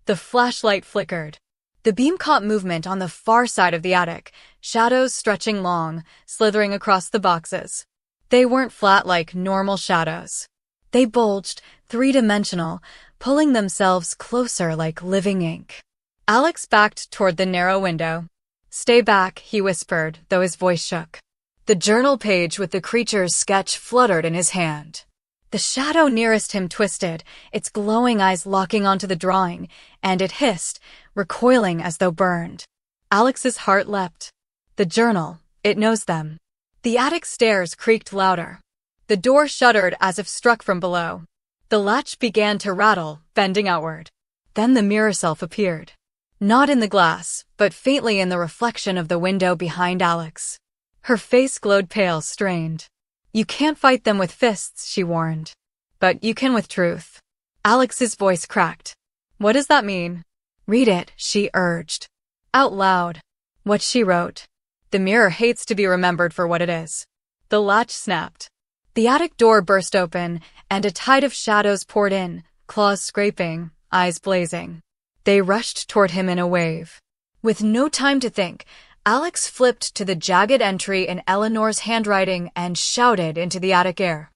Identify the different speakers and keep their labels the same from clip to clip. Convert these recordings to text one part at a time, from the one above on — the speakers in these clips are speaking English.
Speaker 1: The flashlight flickered. The beam caught movement on the far side of the attic, shadows stretching long, slithering across the boxes. They weren't flat like normal shadows. They bulged, three-dimensional, pulling themselves closer like living ink. Alex backed toward the narrow window. "Stay back," he whispered, though his voice shook. The journal page with the creature's sketch fluttered in his hand. The shadow nearest him twisted, its glowing eyes locking onto the drawing, and it hissed, recoiling as though burned. Alex's heart leapt. The journal, it knows them. The attic stairs creaked louder. The door shuddered as if struck from below. The latch began to rattle, bending outward. Then the mirror self appeared. Not in the glass, but faintly in the reflection of the window behind Alex. Her face glowed pale, strained. "You can't fight them with fists," she warned. "But you can with truth." Alex's voice cracked. "What does that mean?" "Read it," she urged. Out loud. What she wrote. "The mirror hates to be remembered for what it is." The latch snapped. The attic door burst open, and a tide of shadows poured in, claws scraping, eyes blazing. They rushed toward him in a wave. With no time to think, Alex flipped to the jagged entry in Eleanor's handwriting and shouted into the attic air.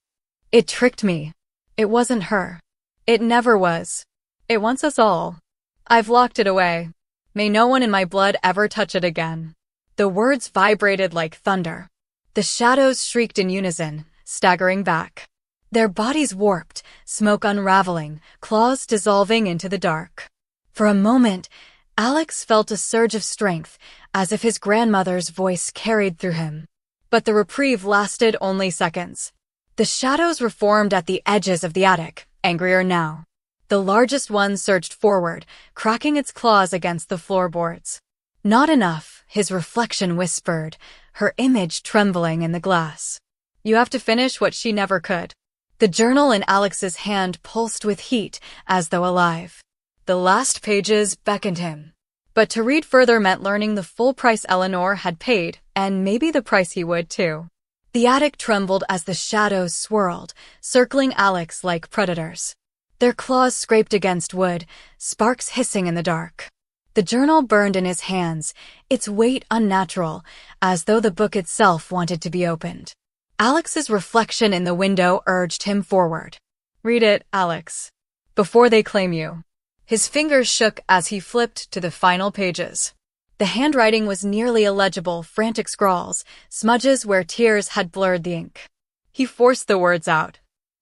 Speaker 1: "It tricked me. It wasn't her. It never was. It wants us all. I've locked it away. May no one in my blood ever touch it again." The words vibrated like thunder. The shadows shrieked in unison, staggering back. Their bodies warped, smoke unraveling, claws dissolving into the dark. For a moment, Alex felt a surge of strength, as if his grandmother's voice carried through him. But the reprieve lasted only seconds. The shadows reformed at the edges of the attic, angrier now. The largest one surged forward, cracking its claws against the floorboards. "Not enough," his reflection whispered, her image trembling in the glass. "You have to finish what she never could." The journal in Alex's hand pulsed with heat, as though alive. The last pages beckoned him. But to read further meant learning the full price Eleanor had paid, and maybe the price he would too. The attic trembled as the shadows swirled, circling Alex like predators. Their claws scraped against wood, sparks hissing in the dark. The journal burned in his hands, its weight unnatural, as though the book itself wanted to be opened. Alex's reflection in the window urged him forward. "Read it, Alex. Before they claim you." His fingers shook as he flipped to the final pages. The handwriting was nearly illegible, frantic scrawls, smudges where tears had blurred the ink. He forced the words out.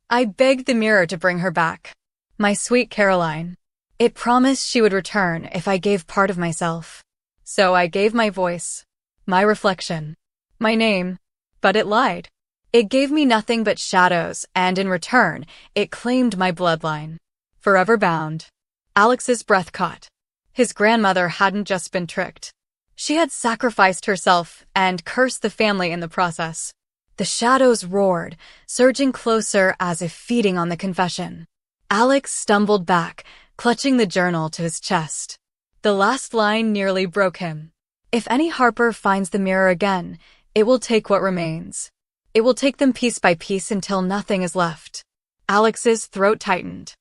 Speaker 1: "I begged the mirror to bring her back. My sweet Caroline. It promised she would return if I gave part of myself. So I gave my voice, my reflection, my name, but it lied. It gave me nothing but shadows, and in return, it claimed my bloodline. Forever bound." Alex's breath caught. His grandmother hadn't just been tricked. She had sacrificed herself and cursed the family in the process. The shadows roared, surging closer as if feeding on the confession. Alex stumbled back, clutching the journal to his chest. The last line nearly broke him. "If any Harper finds the mirror again, it will take what remains. It will take them piece by piece until nothing is left." Alex's throat tightened.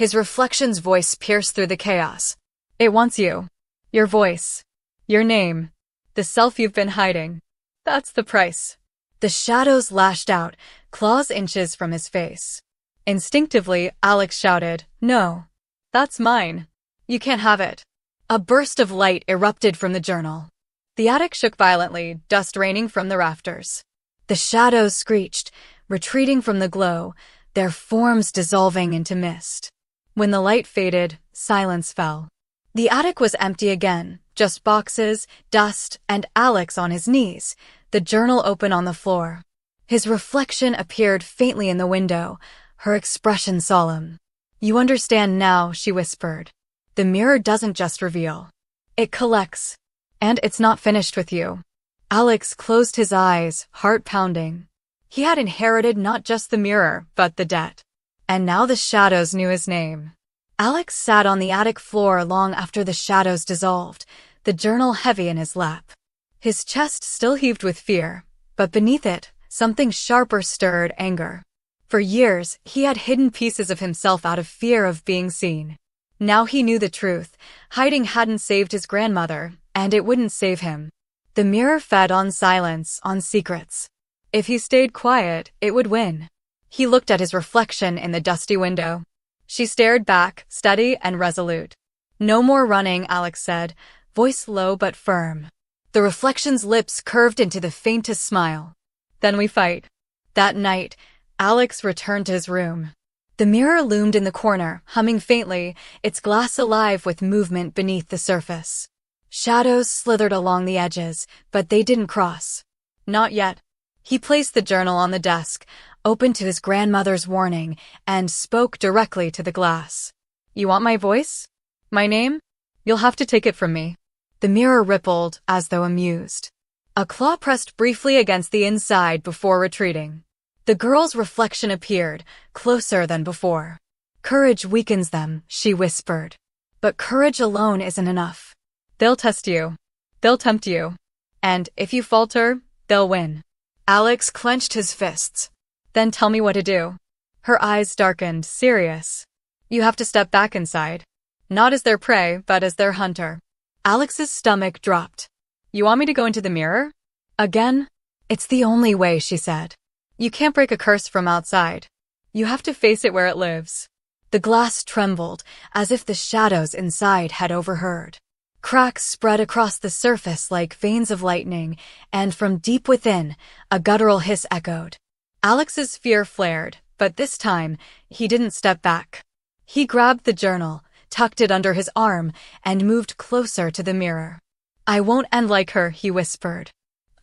Speaker 1: His reflection's voice pierced through the chaos. "It wants you. Your voice. Your name. The self you've been hiding. That's the price." The shadows lashed out, claws inches from his face. Instinctively, Alex shouted, "No. That's mine. You can't have it." A burst of light erupted from the journal. The attic shook violently, dust raining from the rafters. The shadows screeched, retreating from the glow, their forms dissolving into mist. When the light faded, silence fell. The attic was empty again, just boxes, dust, and Alex on his knees, the journal open on the floor. His reflection appeared faintly in the window, her expression solemn. "You understand now," she whispered. "The mirror doesn't just reveal. It collects. And it's not finished with you." Alex closed his eyes, heart pounding. He had inherited not just the mirror, but the debt. And now the shadows knew his name. Alex sat on the attic floor long after the shadows dissolved, the journal heavy in his lap. His chest still heaved with fear, but beneath it, something sharper stirred anger. For years, he had hidden pieces of himself out of fear of being seen. Now he knew the truth. Hiding hadn't saved his grandmother, and it wouldn't save him. The mirror fed on silence, on secrets. If he stayed quiet, it would win. He looked at his reflection in the dusty window. She stared back, steady and resolute. "No more running," Alex said, voice low but firm. The reflection's lips curved into the faintest smile. "Then we fight." That night, Alex returned to his room. The mirror loomed in the corner, humming faintly, its glass alive with movement beneath the surface. Shadows slithered along the edges, but they didn't cross. Not yet. He placed the journal on the desk, opened to his grandmother's warning, and spoke directly to the glass. "You want my voice? My name? You'll have to take it from me." The mirror rippled, as though amused. A claw pressed briefly against the inside before retreating. The girl's reflection appeared, closer than before. "Courage weakens them," she whispered. "But courage alone isn't enough. They'll test you. They'll tempt you. And if you falter, they'll win." Alex clenched his fists. "Then tell me what to do." Her eyes darkened, serious. "You have to step back inside. Not as their prey, but as their hunter." Alex's stomach dropped. "You want me to go into the mirror? Again?" "It's the only way," she said. "You can't break a curse from outside. You have to face it where it lives." The glass trembled, as if the shadows inside had overheard. Cracks spread across the surface like veins of lightning, and from deep within, a guttural hiss echoed. Alex's fear flared, but this time, he didn't step back. He grabbed the journal, tucked it under his arm, and moved closer to the mirror. "I won't end like her," he whispered.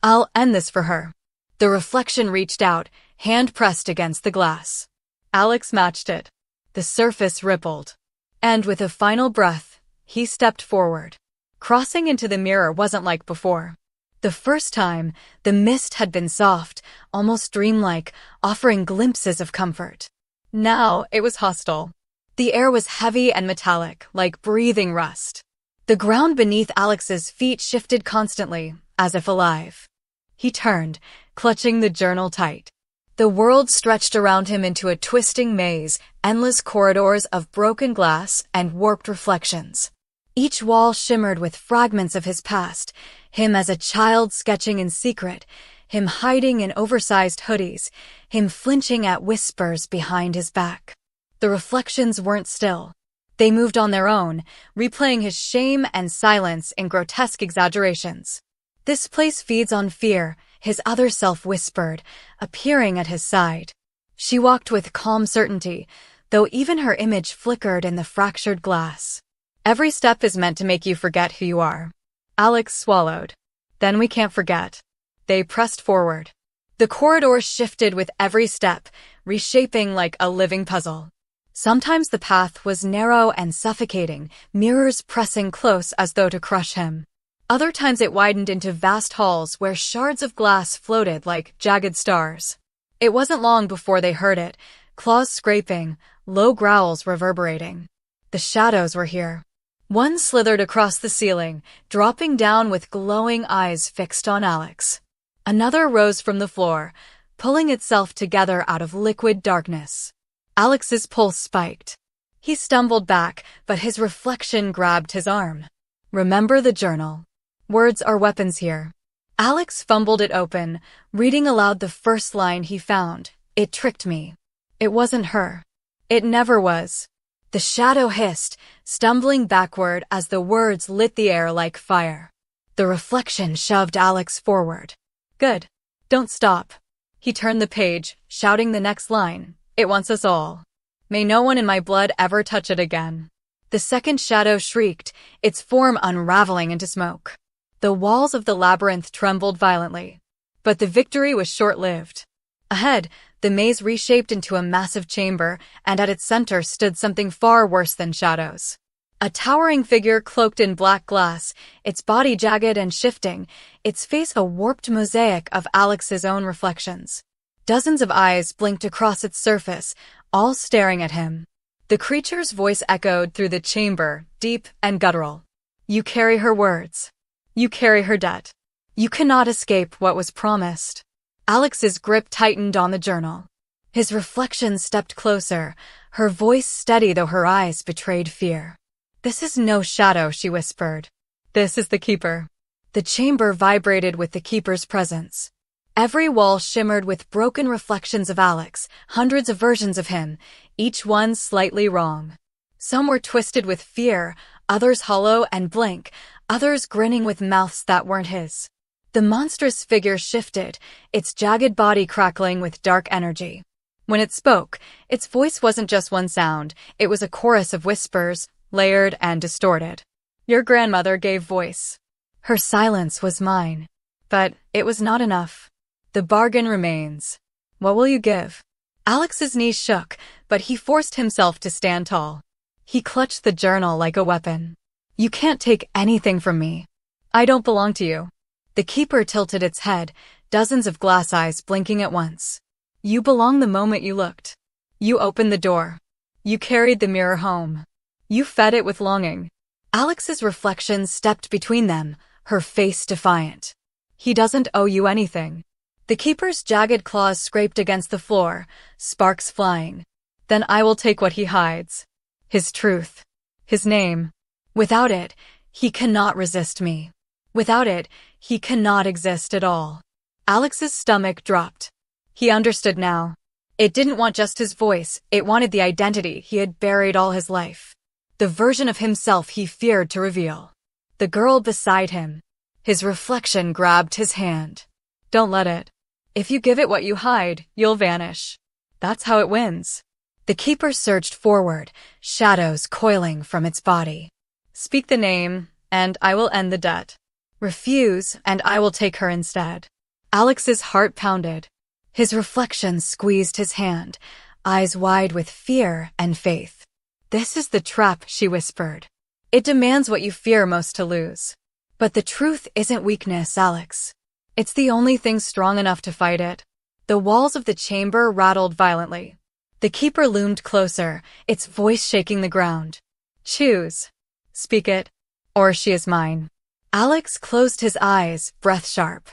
Speaker 1: "I'll end this for her." The reflection reached out, hand pressed against the glass. Alex matched it. The surface rippled. And with a final breath, he stepped forward. Crossing into the mirror wasn't like before. The first time, the mist had been soft, almost dreamlike, offering glimpses of comfort. Now, it was hostile. The air was heavy and metallic, like breathing rust. The ground beneath Alex's feet shifted constantly, as if alive. He turned, clutching the journal tight. The world stretched around him into a twisting maze, endless corridors of broken glass and warped reflections. Each wall shimmered with fragments of his past, him as a child sketching in secret, him hiding in oversized hoodies, him flinching at whispers behind his back. The reflections weren't still. They moved on their own, replaying his shame and silence in grotesque exaggerations. "This place feeds on fear," his other self whispered, appearing at his side. She walked with calm certainty, though even her image flickered in the fractured glass. "Every step is meant to make you forget who you are." Alex swallowed. "Then we can't forget." They pressed forward. The corridor shifted with every step, reshaping like a living puzzle. Sometimes the path was narrow and suffocating, mirrors pressing close as though to crush him. Other times it widened into vast halls where shards of glass floated like jagged stars. It wasn't long before they heard it, claws scraping, low growls reverberating. The shadows were here. One slithered across the ceiling, dropping down with glowing eyes fixed on Alex. Another rose from the floor, pulling itself together out of liquid darkness. Alex's pulse spiked. He stumbled back, but his reflection grabbed his arm. "Remember the journal. Words are weapons here." Alex fumbled it open, reading aloud the first line he found. "It tricked me. It wasn't her. It never was." The shadow hissed, stumbling backward as the words lit the air like fire. The reflection shoved Alex forward. "Good. Don't stop." He turned the page, shouting the next line. "It wants us all. May no one in my blood ever touch it again." The second shadow shrieked, its form unraveling into smoke. The walls of the labyrinth trembled violently. But the victory was short-lived. Ahead, the maze reshaped into a massive chamber, and at its center stood something far worse than shadows. A towering figure cloaked in black glass, its body jagged and shifting, its face a warped mosaic of Alex's own reflections. Dozens of eyes blinked across its surface, all staring at him. The creature's voice echoed through the chamber, deep and guttural. "You carry her words. You carry her debt. You cannot escape what was promised." Alex's grip tightened on the journal. His reflection stepped closer, her voice steady though her eyes betrayed fear. "This is no shadow," she whispered. "This is the Keeper." The chamber vibrated with the Keeper's presence. Every wall shimmered with broken reflections of Alex, hundreds of versions of him, each one slightly wrong. Some were twisted with fear, others hollow and blank, others grinning with mouths that weren't his. The monstrous figure shifted, its jagged body crackling with dark energy. When it spoke, its voice wasn't just one sound, it was a chorus of whispers, layered and distorted. Your grandmother gave voice. Her silence was mine. But it was not enough. The bargain remains. What will you give? Alex's knees shook, but he forced himself to stand tall. He clutched the journal like a weapon. You can't take anything from me. I don't belong to you. The Keeper tilted its head, dozens of glass eyes blinking at once. You belong the moment you looked. You opened the door. You carried the mirror home. You fed it with longing. Alex's reflection stepped between them, her face defiant. He doesn't owe you anything. The Keeper's jagged claws scraped against the floor, sparks flying. Then I will take what he hides. His truth. His name. Without it, he cannot resist me. Without it, he cannot exist at all. Alex's stomach dropped. He understood now. It didn't want just his voice, it wanted the identity he had buried all his life. The version of himself he feared to reveal. The girl beside him. His reflection grabbed his hand. Don't let it. If you give it what you hide, you'll vanish. That's how it wins. The Keeper surged forward, shadows coiling from its body. Speak the name, and I will end the debt. Refuse, and I will take her instead. Alex's heart pounded. His reflection squeezed his hand, eyes wide with fear and faith. This is the trap, she whispered. It demands what you fear most to lose. But the truth isn't weakness, Alex. It's the only thing strong enough to fight it. The walls of the chamber rattled violently. The Keeper loomed closer, its voice shaking the ground. Choose. Speak it, or she is mine. Alex closed his eyes, breath sharp.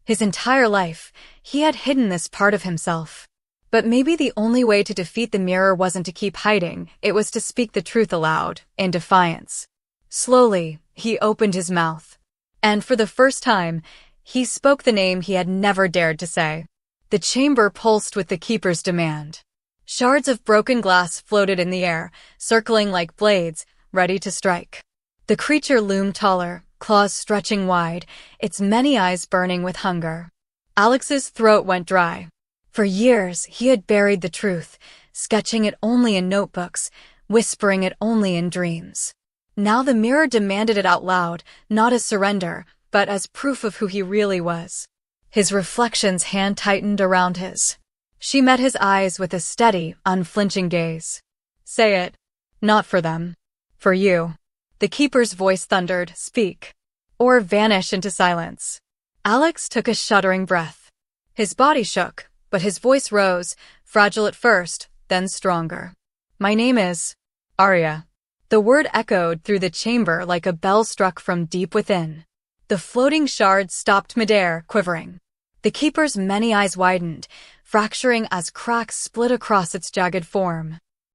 Speaker 1: His entire life, he had hidden this part of himself. But maybe the only way to defeat the mirror wasn't to keep hiding, it was to speak the truth aloud, in defiance. Slowly, he opened his mouth. And for the first time, he spoke the name he had never dared to say. The chamber pulsed with the Keeper's demand. Shards of broken glass floated in the air, circling like blades, ready to strike. The creature loomed taller, claws stretching wide, its many eyes burning with hunger. Alex's throat went dry. For years, he had buried the truth, sketching it only in notebooks, whispering it only in dreams. Now the mirror demanded it out loud, not as surrender, but as proof of who he really was. His reflection's hand tightened around his. She met his eyes with a steady, unflinching gaze. Say it. Not for them. For you. The Keeper's voice thundered, speak. Or vanish into silence. Alex took a shuddering breath. His body shook, but his voice rose, fragile at first, then stronger. My name is Arya. The word echoed through the chamber like a bell struck from deep within. The floating shards stopped midair, quivering. The Keeper's many eyes widened, fracturing as cracks split across its jagged form.